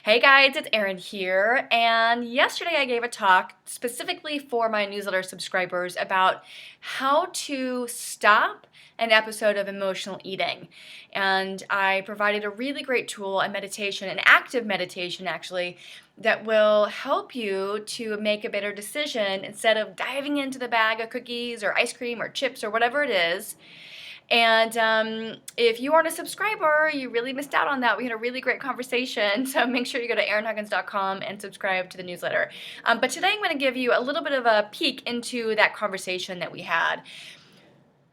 Hey guys, it's Erin here, and yesterday I gave a talk specifically for my newsletter subscribers about how to stop an episode of emotional eating. And I provided a really great tool, a meditation, an active meditation actually, that will help you to make a better decision instead of diving into the bag of cookies or ice cream or chips or whatever it is. And if you aren't a subscriber, you really missed out on that. We had a really great conversation. So make sure you go to erinhuggins.com and subscribe to the newsletter. But today I'm going to give you a little bit of a peek into that conversation that we had.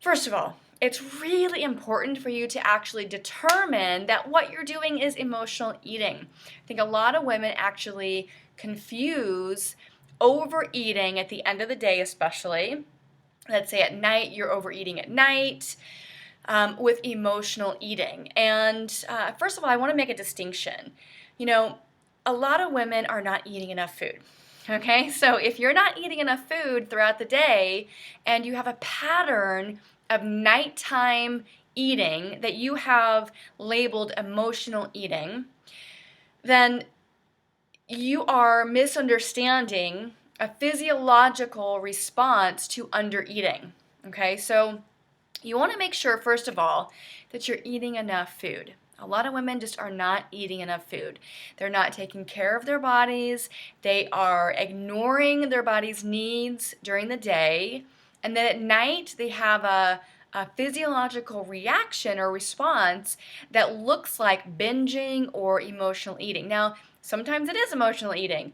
First of all, it's really important for you to actually determine that what you're doing is emotional eating. I think a lot of women actually confuse overeating at the end of the day, especially. Let's say at night, you're overeating at night. With emotional eating. And first of all, I want to make a distinction. You know, a lot of women are not eating enough food. Okay, so if you're not eating enough food throughout the day and you have a pattern of nighttime eating that you have labeled emotional eating, then you are misunderstanding a physiological response to undereating. Okay, so you want to make sure, first of all, that you're eating enough food. A lot of women just are not eating enough food. They're not taking care of their bodies. They are ignoring their body's needs during the day. And then at night, they have a physiological reaction or response that looks like binging or emotional eating. Now, sometimes it is emotional eating,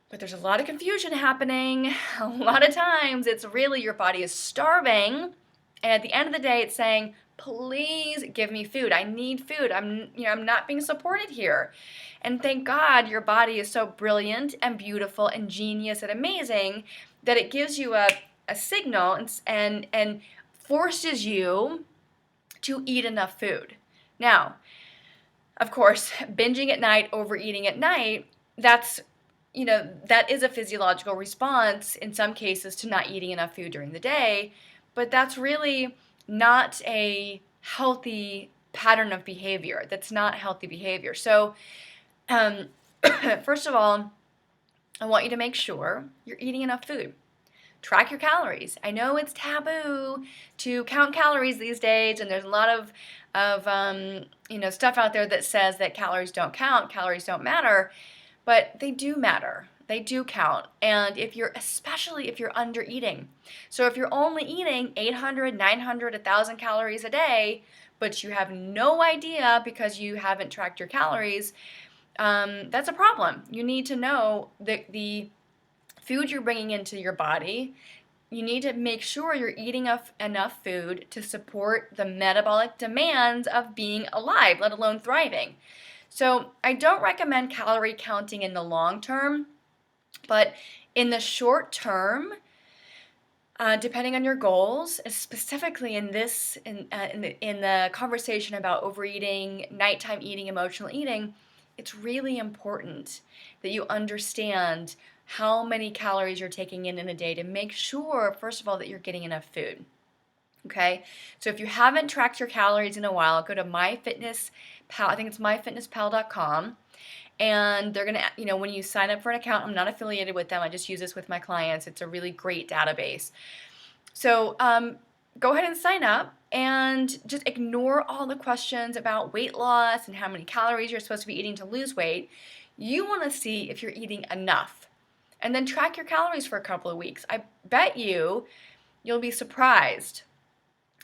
but there's a lot of confusion happening. A lot of times, it's really your body is starving. And at the end of the day, it's saying, please give me food. I need food. I'm not being supported here. And thank God your body is so brilliant and beautiful and genius and amazing that it gives you a signal and forces you to eat enough food. Now, of course, binging at night, overeating at night, that is a physiological response in some cases to not eating enough food during the day. But that's really not a healthy pattern of behavior. That's not healthy behavior. So, first of all, I want you to make sure you're eating enough food. Track your calories. I know it's taboo to count calories these days, and there's a lot of stuff out there that says that calories don't count, calories don't matter, but they do matter. They do count. And especially if you're under eating. So if you're only eating 800, 900, 1,000 calories a day, but you have no idea because you haven't tracked your calories, that's a problem. You need to know that the food you're bringing into your body, you need to make sure you're eating enough food to support the metabolic demands of being alive, let alone thriving. So I don't recommend calorie counting in the long term. But in the short term, depending on your goals, specifically in the conversation about overeating, nighttime eating, emotional eating, it's really important that you understand how many calories you're taking in a day to make sure, first of all, that you're getting enough food. Okay, so if you haven't tracked your calories in a while, go to MyFitnessPal. I think it's myfitnesspal.com. And they're going to, when you sign up for an account, I'm not affiliated with them. I just use this with my clients. It's a really great database. So go ahead and sign up and just ignore all the questions about weight loss and how many calories you're supposed to be eating to lose weight. You want to see if you're eating enough. And then track your calories for a couple of weeks. I bet you'll be surprised.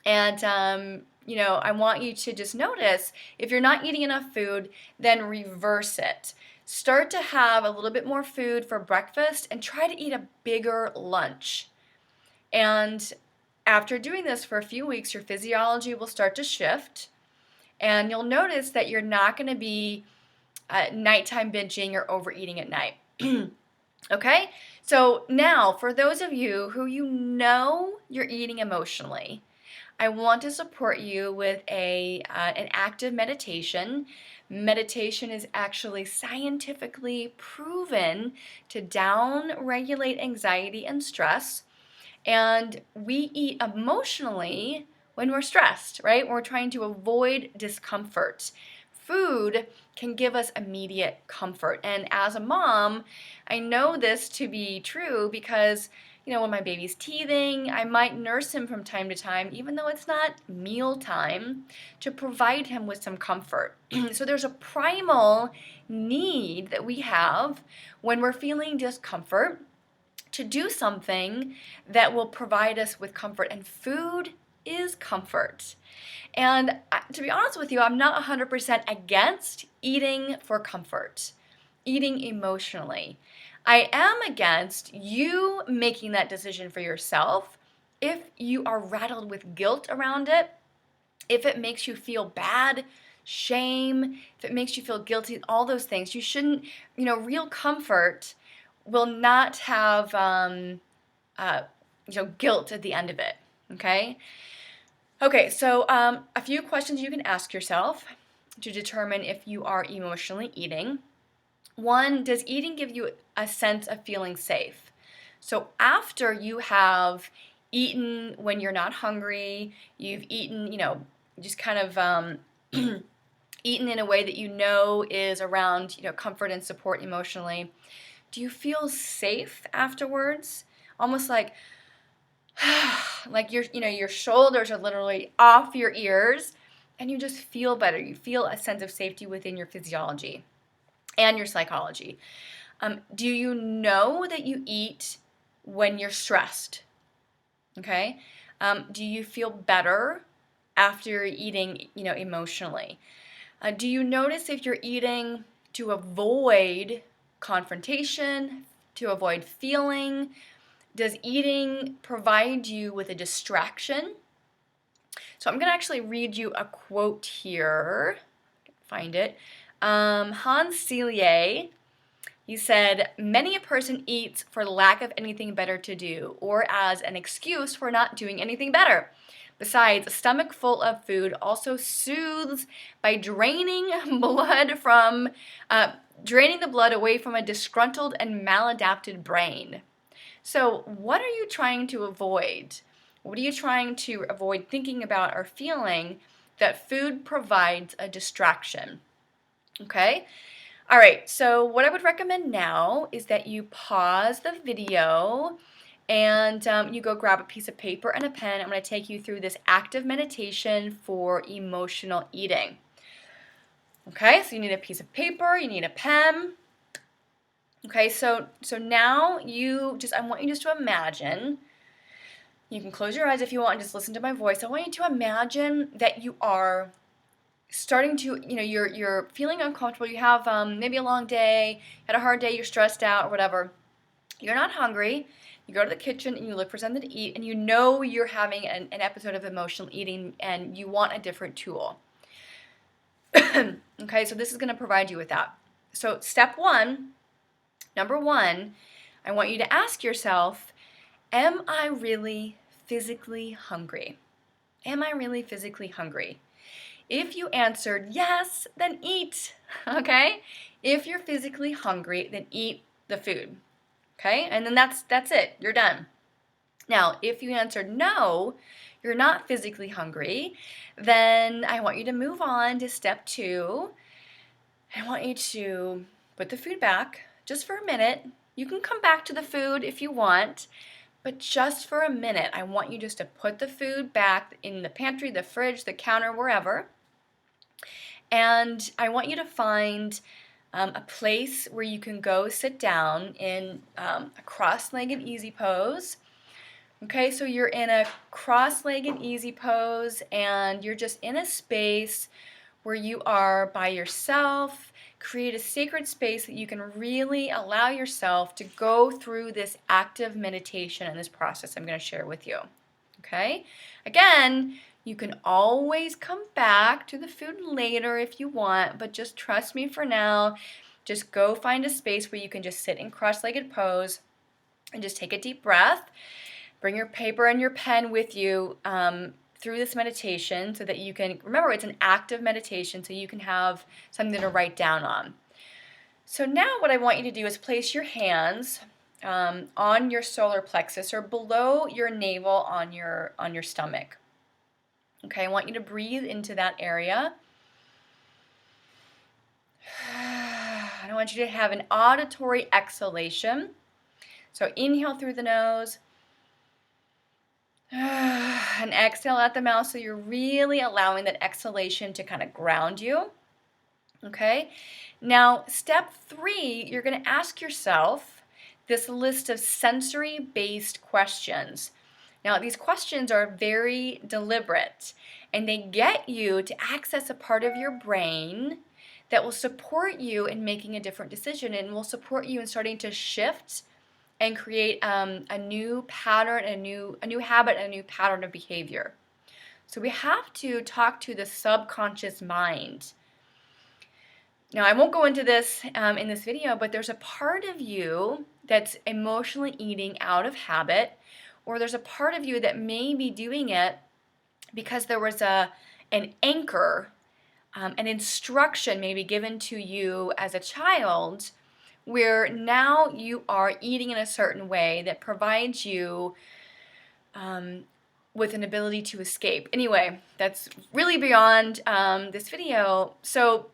And I want you to just notice if you're not eating enough food, then reverse it. Start to have a little bit more food for breakfast and try to eat a bigger lunch. And after doing this for a few weeks, your physiology will start to shift. And you'll notice that you're not going to be nighttime binging or overeating at night. Okay? So now, for those of you who you're eating emotionally, I want to support you with an active meditation. Meditation is actually scientifically proven to down-regulate anxiety and stress. And we eat emotionally when we're stressed, right? When we're trying to avoid discomfort. food can give us immediate comfort. And as a mom, I know this to be true because, when my baby's teething, I might nurse him from time to time, even though it's not meal time, to provide him with some comfort. So there's a primal need that we have when we're feeling discomfort to do something that will provide us with comfort, and food is comfort. And to be honest with you, I'm not 100% against eating for comfort, eating emotionally. I am against you making that decision for yourself if you are rattled with guilt around it, if it makes you feel bad, shame, if it makes you feel guilty, all those things. You shouldn't, real comfort will not have, guilt at the end of it, okay? Okay, so a few questions you can ask yourself to determine if you are emotionally eating. One, does eating give you a sense of feeling safe? So after you have eaten when you're not hungry, you've eaten, just kind of eaten in a way that is around, comfort and support emotionally, do you feel safe afterwards? Almost like like your shoulders are literally off your ears and you just feel better. You feel a sense of safety within your physiology and your psychology. Do you know that you eat when you're stressed? Okay. Do you feel better after you're eating, emotionally? Do you notice if you're eating to avoid confrontation, to avoid feeling? Does eating provide you with a distraction? So I'm going to actually read you a quote here. Find it. Hans Selye, he said, "Many a person eats for lack of anything better to do, or as an excuse for not doing anything better. Besides, a stomach full of food also soothes by draining the blood away from a disgruntled and maladapted brain." So what are you trying to avoid? What are you trying to avoid thinking about or feeling that food provides a distraction? Okay? All right, so what I would recommend now is that you pause the video and you go grab a piece of paper and a pen. I'm going to take you through this active meditation for emotional eating. Okay, so you need a piece of paper, you need a pen. Okay, so now I want you just to imagine, you can close your eyes if you want and just listen to my voice. I want you to imagine that you are starting to, you're feeling uncomfortable. You have maybe a long day, had a hard day, you're stressed out or whatever. You're not hungry. You go to the kitchen and you look for something to eat and you're having an episode of emotional eating and you want a different tool. Okay, so this is going to provide you with that. So number one, I want you to ask yourself, am I really physically hungry? Am I really physically hungry? If you answered yes, then eat, okay? If you're physically hungry, then eat the food, okay? And then that's it, you're done. Now, if you answered no, you're not physically hungry, then I want you to move on to step 2. I want you to put the food back just for a minute. You can come back to the food if you want, but just for a minute, I want you just to put the food back in the pantry, the fridge, the counter, wherever. And I want you to find a place where you can go sit down in a cross-legged easy pose. Okay, so you're in a cross-legged easy pose and you're just in a space where you are by yourself. Create a sacred space that you can really allow yourself to go through this active meditation and this process I'm going to share with you. Okay? Again, you can always come back to the food later if you want, but just trust me for now. Just go find a space where you can just sit in cross-legged pose and just take a deep breath. Bring your paper and your pen with you through this meditation so that you can, remember it's an active meditation so you can have something to write down on. So now what I want you to do is place your hands on your solar plexus or below your navel on your stomach. Okay, I want you to breathe into that area. I want you to have an auditory exhalation. So inhale through the nose and exhale out the mouth, so you're really allowing that exhalation to kind of ground you. Okay? Now, step 3, you're going to ask yourself this list of sensory-based questions. Now, these questions are very deliberate, and they get you to access a part of your brain that will support you in making a different decision and will support you in starting to shift and create a new pattern, a new habit, and a new pattern of behavior. So we have to talk to the subconscious mind. Now, I won't go into this in this video, but there's a part of you that's emotionally eating out of habit, or there's a part of you that may be doing it because there was an anchor, an instruction maybe given to you as a child, where now you are eating in a certain way that provides you with an ability to escape. Anyway, that's really beyond this video. So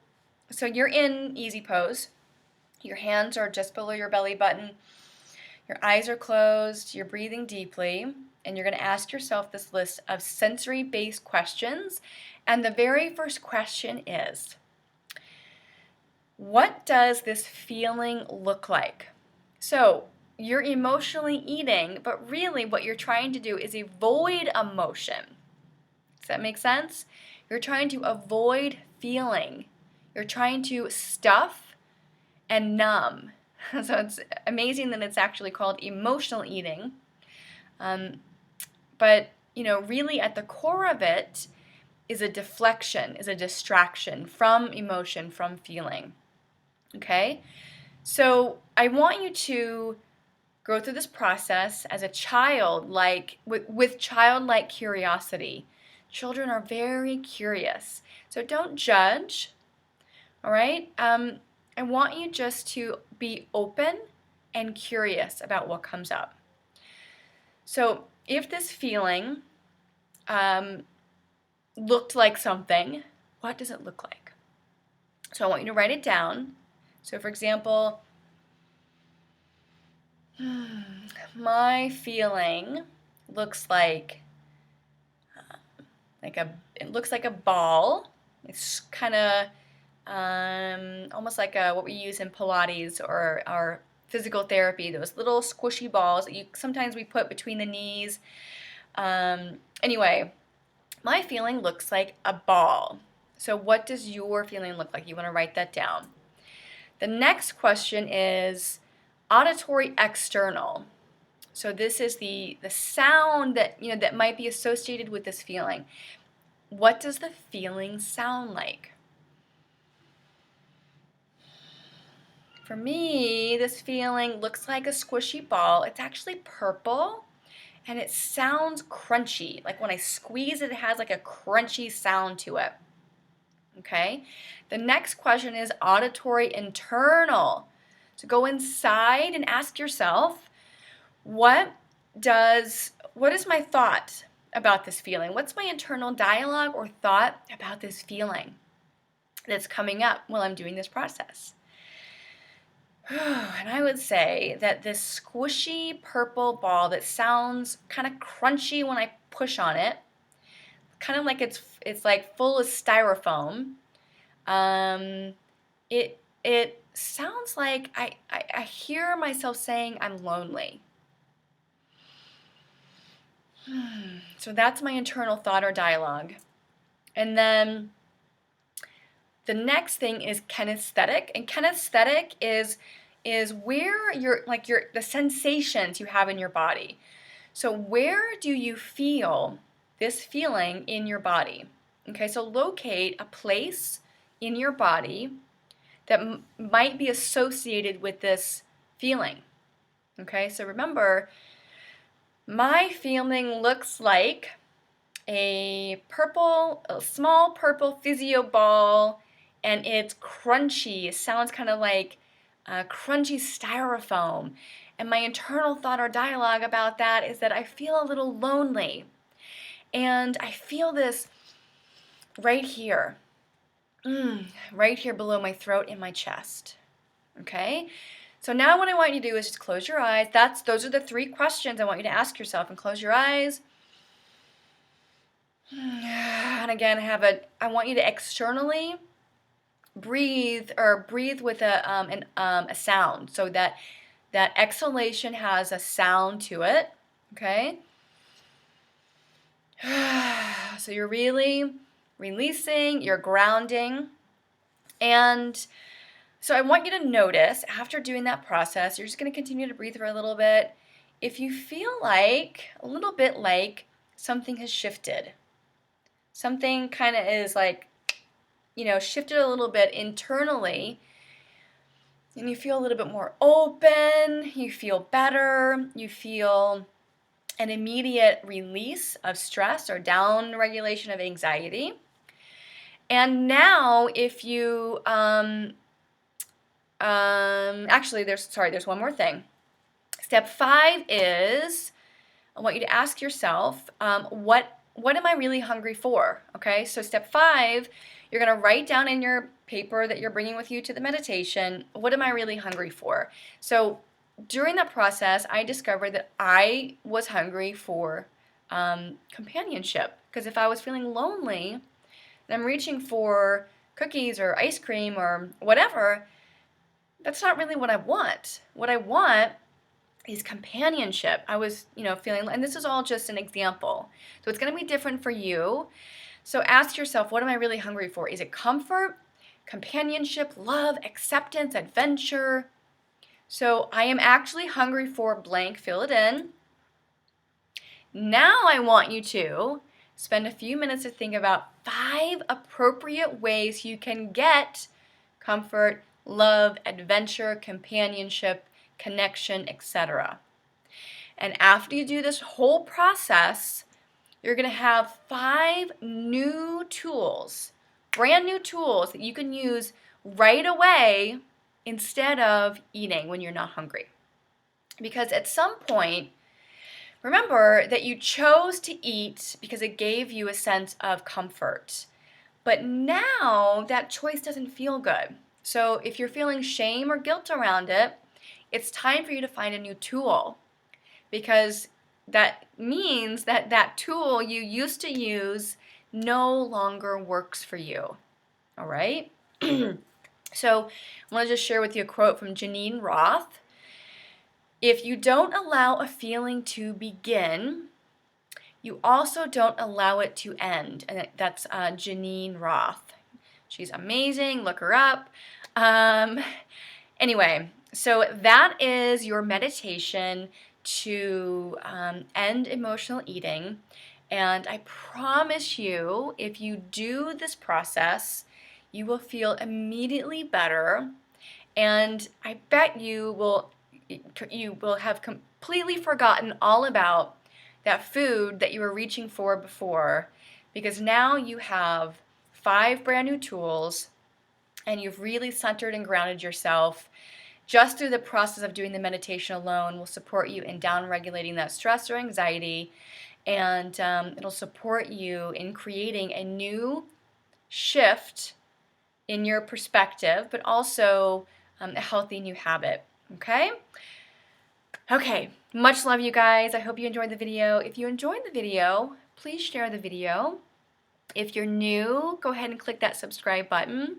you're in easy pose. Your hands are just below your belly button. Your eyes are closed. You're breathing deeply. And you're going to ask yourself this list of sensory-based questions. And the very first question is, what does this feeling look like? So you're emotionally eating, but really what you're trying to do is avoid emotion. Does that make sense? You're trying to avoid feeling. You're trying to stuff and numb. So it's amazing that it's actually called emotional eating. But, really at the core of it is a deflection, is a distraction from emotion, from feeling. Okay? So I want you to go through this process as a child, with childlike curiosity. Children are very curious. So don't judge, all right? I want you just to be open and curious about what comes up. So if this feeling looked like something, what does it look like? So I want you to write it down. So for example, my feeling looks like it looks like a ball. It's kind of almost like what we use in Pilates or our physical therapy, those little squishy balls that sometimes we put between the knees. Anyway, my feeling looks like a ball. So what does your feeling look like? You want to write that down. The next question is auditory external. So this is the sound that that might be associated with this feeling. What does the feeling sound like? For me, this feeling looks like a squishy ball. It's actually purple, and it sounds crunchy. Like when I squeeze it, it has like a crunchy sound to it. Okay? The next question is auditory internal. So go inside and ask yourself, what is my thought about this feeling? What's my internal dialogue or thought about this feeling that's coming up while I'm doing this process? And I would say that this squishy purple ball that sounds kind of crunchy when I push on it, kind of like it's like full of styrofoam. It sounds like I hear myself saying I'm lonely. So that's my internal thought or dialogue. And then the next thing is kinesthetic, and kinesthetic is where the sensations you have in your body. So where do you feel this feeling in your body? Okay, so locate a place in your body that might be associated with this feeling. Okay, so remember, my feeling looks like a small purple physio ball, and it's crunchy. It sounds kind of like crunchy styrofoam. And my internal thought or dialogue about that is that I feel a little lonely. And I feel this right here. right here below my throat and my chest. Okay? So now what I want you to do is just close your eyes. Those are the 3 questions I want you to ask yourself, and close your eyes. And again, I want you to externally breathe, or breathe with a sound, so that exhalation has a sound to it. Okay? So you're really releasing, you're grounding. And so I want you to notice, after doing that process, you're just going to continue to breathe for a little bit. If you feel like, a little bit like something has shifted, something kind of is like, shifted a little bit internally, and you feel a little bit more open, you feel better, you feel an immediate release of stress or down regulation of anxiety. And now if you, actually there's one more thing. Step 5 is, I want you to ask yourself, what am I really hungry for? Okay, so step 5, you're going to write down in your paper that you're bringing with you to the meditation, what am I really hungry for? So during that process, I discovered that I was hungry for companionship, because if I was feeling lonely and I'm reaching for cookies or ice cream or whatever, that's not really what I want. What I want is companionship. I was, feeling, and this is all just an example. So it's going to be different for you. So ask yourself, what am I really hungry for? Is it comfort, companionship, love, acceptance, adventure? So I am actually hungry for blank, fill it in. Now I want you to spend a few minutes to think about 5 appropriate ways you can get comfort, love, adventure, companionship, connection, etc. And after you do this whole process, you're going to have 5 new tools, brand new tools that you can use right away instead of eating when you're not hungry. Because at some point, remember that you chose to eat because it gave you a sense of comfort. But now that choice doesn't feel good. So if you're feeling shame or guilt around it, it's time for you to find a new tool, because that means that that tool you used to use no longer works for you. All right? So I want to just share with you a quote from Janine Roth. If you don't allow a feeling to begin, you also don't allow it to end. And that's Janine Roth. She's amazing. Look her up. Anyway, so that is your meditation to end emotional eating. And I promise you, if you do this process, you will feel immediately better. And I bet you will have completely forgotten all about that food that you were reaching for before, because now you have 5 brand new tools, and you've really centered and grounded yourself. Just through the process of doing the meditation alone will support you in down regulating that stress or anxiety, and it'll support you in creating a new shift in your perspective, but also a healthy new habit. Okay, much love, you guys. I hope you enjoyed the video. If you enjoyed the video, please share the video. If you're new, go ahead and click that subscribe button.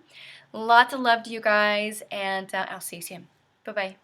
Lots of love to you guys, and I'll see you soon. Bye-bye.